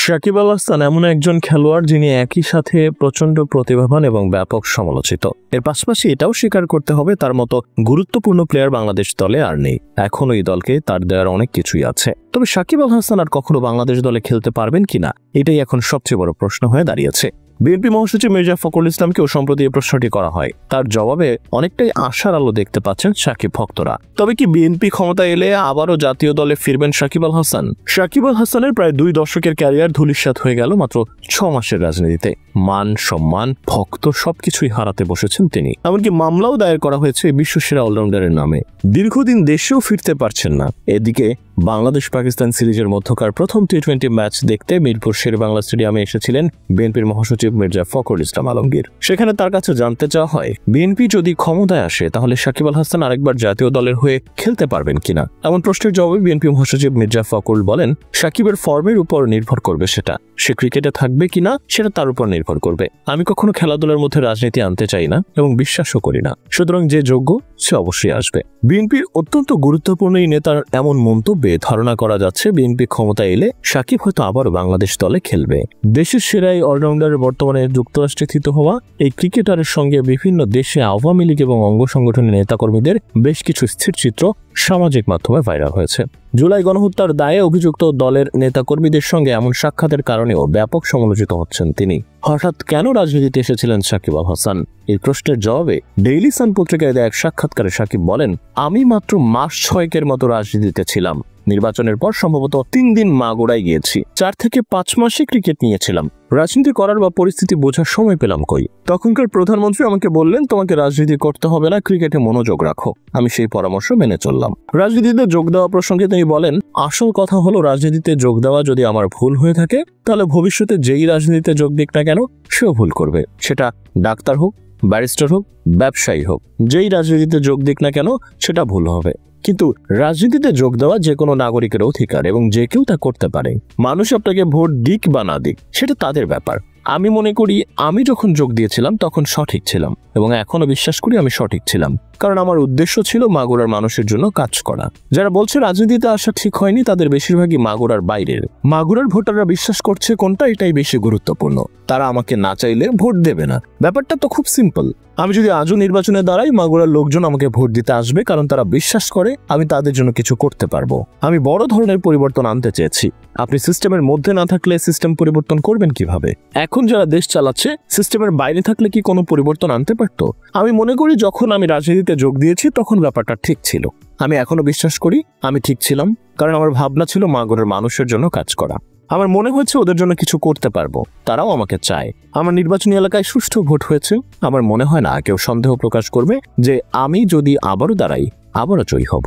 সাকিব আল হাসান এমন একজন খেলোয়াড় যিনি একই সাথে প্রচন্ড প্রতিভাবান এবং ব্যাপক সমালোচিত। এর পাশাপাশি এটাও স্বীকার করতে হবে তার মতো গুরুত্বপূর্ণ প্লেয়ার বাংলাদেশ দলে আর নেই। এখনো এই দলকে তার দেওয়ার অনেক কিছুই আছে। তবে সাকিব আল হাসান আর কখনো বাংলাদেশ দলে খেলতে পারবেন কিনা এটাই এখন সবচেয়ে বড় প্রশ্ন হয়ে দাঁড়িয়েছে। বিএনপি মহাসচিব মির্জা ফখরুল ইসলামকেও সম্প্রতি এই প্রশ্নটি করা হয়। তার জবাবে অনেকটাই আশার আলো দেখতে পাচ্ছেন সাকিব ভক্তরা। তবে কি বিএনপি ক্ষমতা এলে আবারও জাতীয় দলে ফিরবেন সাকিব আল হাসান? সাকিব আল হাসানের প্রায় 2 দশকের ক্যারিয়ার ধূলিসাৎ হয়ে গেল মাত্র 6 মাসের রাজনীতিতে। মান, সম্মান, ভক্ত সবকিছুই হারাতে বসেছেন তিনি। এমনকি মামলাও দায়ের করা হয়েছে বিশ্বসেরা অলরাউন্ডারের নামে। দীর্ঘদিন দেশেও ফিরতে পারছেন না। এদিকে বাংলাদেশ পাকিস্তান সিরিজের মধ্যকার প্রথম টি-20 ম্যাচ দেখতে মিরপুর শেরেবাংলা স্টেডিয়ামে এসেছিলেন বিএনপির মহাসচিব মির্জা ফখরুল ইসলাম আলমগীর। সেখানে তার কাছে জানতে চাওয়া হয়, বিএনপি যদি ক্ষমতায় আসে তাহলে সাকিব আল হাসান আরেকবার জাতীয় দলের হয়ে খেলতে পারবেন কিনা। এমন প্রশ্নের জবাবে বিএনপি মহাসচিব মির্জা ফখরুল বলেন, সাকিবের ফর্মের উপর নির্ভর করবে সেটা। সে ক্রিকেটে থাকবে কিনা সেটা তার উপর নির্ভর করবে। আমি কখনো খেলাধুলার মধ্যে রাজনীতি আনতে চাই না এবং বিশ্বাসও করি না। সুতরাং যে যোগ্য সে অবশ্যই আসবে। বিএনপির অত্যন্ত গুরুত্বপূর্ণ এই নেতার এমন মন্তব্যে ধারণা করা যাচ্ছে বিএনপি ক্ষমতা এলে সাকিব হয়তো আবারও বাংলাদেশ দলে খেলবে। দেশের সেরা এই অলরাউন্ডারের বর্তমানে যুক্তরাষ্ট্রে স্থিত হওয়া এই ক্রিকেটারের সঙ্গে বিভিন্ন দেশে আওয়ামী লীগ এবং অঙ্গ সংগঠনের নেতাকর্মীদের বেশ কিছু স্থিরচিত্র সামাজিক মাধ্যমে ভাইরাল হয়েছে। জুলাই গণহত্যার দায়ে অভিযুক্ত দলের নেতাকর্মীদের সঙ্গে এমন সাক্ষাতের কারণেও ব্যাপক সমালোচিত হচ্ছেন তিনি। হঠাৎ কেন রাজনীতিতে এসেছিলেন সাকিব আল হাসান? এই প্রশ্নের জবাবে ডেইলি সান পত্রিকায় দেয়া এক সাক্ষাৎকারে সাকিব বলেন, আমি মাত্র মাস 6 মতো রাজনীতিতে ছিলাম। নির্বাচনের পর সম্ভবত 3 দিন মাগুরায় গিয়েছি। 4 থেকে 5 মাসে ক্রিকেট নিয়েছিলাম। রাজনীতি করার বা পরিস্থিতি বোঝার সময় পেলাম কই। তখনকার প্রধানমন্ত্রী আমাকে বললেন, তোমাকে রাজনীতি করতে হবে না, ক্রিকেটে মনোযোগ রাখো। আমি সেই পরামর্শ মেনে চললাম। রাজনীতিতে যোগ দেওয়া প্রসঙ্গে তিনি বলেন, আসল কথা হলো রাজনীতিতে যোগ দেওয়া যদি আমার ভুল হয়ে থাকে তাহলে ভবিষ্যতে যেই রাজনীতিতে যোগ দিক না কেন সেও ভুল করবে। সেটা ডাক্তার হোক, ব্যারিস্টার হোক, ব্যবসায়ী হোক, যেই রাজনীতিতে যোগ দিক না কেন সেটা ভুল হবে। কিন্তু রাজনীতিতে যোগ দেওয়া যে কোনো নাগরিকের অধিকার এবং যে কেউ তা করতে পারে। মানুষ আপনাকে ভোট দিক বা না দিক সেটা তাদের ব্যাপার। আমি মনে করি আমি যখন যোগ দিয়েছিলাম তখন সঠিক ছিলাম এবং এখনো বিশ্বাস করি আমি সঠিক ছিলাম, কারণ আমার উদ্দেশ্য ছিল মাগুরার মানুষের জন্য কাজ করা। যারা বলছে রাজনীতিতে আসা ঠিক হয়নি তাদের বেশিরভাগই মাগুরার বাইরের। মাগুরার ভোটাররা বিশ্বাস করছে কোনটা, এটাই বেশি গুরুত্বপূর্ণ। তারা আমাকে না চাইলে ভোট দেবে না। ব্যাপারটা তো খুব সিম্পল। আমি যদি আজও নির্বাচনে দাঁড়াই, মাগুরার লোকজন আমাকে ভোট দিতে আসবে, কারণ তারা বিশ্বাস করে আমি তাদের জন্য কিছু করতে পারবো। আমি বড় ধরনের পরিবর্তন আনতে চেয়েছি। আপনি সিস্টেমের মধ্যে না থাকলে সিস্টেম পরিবর্তন করবেন কিভাবে? এখন যারা দেশ চালাচ্ছে সিস্টেমের বাইরে থাকলে কি কোনো পরিবর্তন আনতে পারতো? আমি মনে করি যখন আমি রাজনীতিতে যোগ দিয়েছি তখন ব্যাপারটা ঠিক ছিল। আমি এখনো বিশ্বাস করি আমি ঠিক ছিলাম, কারণ আমার ভাবনা ছিল মাগুরার মানুষের জন্য কাজ করা। আমার মনে হয়েছে ওদের জন্য কিছু করতে পারবো, তারাও আমাকে চায়। আমার নির্বাচনী এলাকায় সুষ্ঠু ভোট হয়েছে। আমার মনে হয় না কেউ সন্দেহ প্রকাশ করবে যে আমি যদি আবারও দাঁড়াই আবারও জয়ী হব।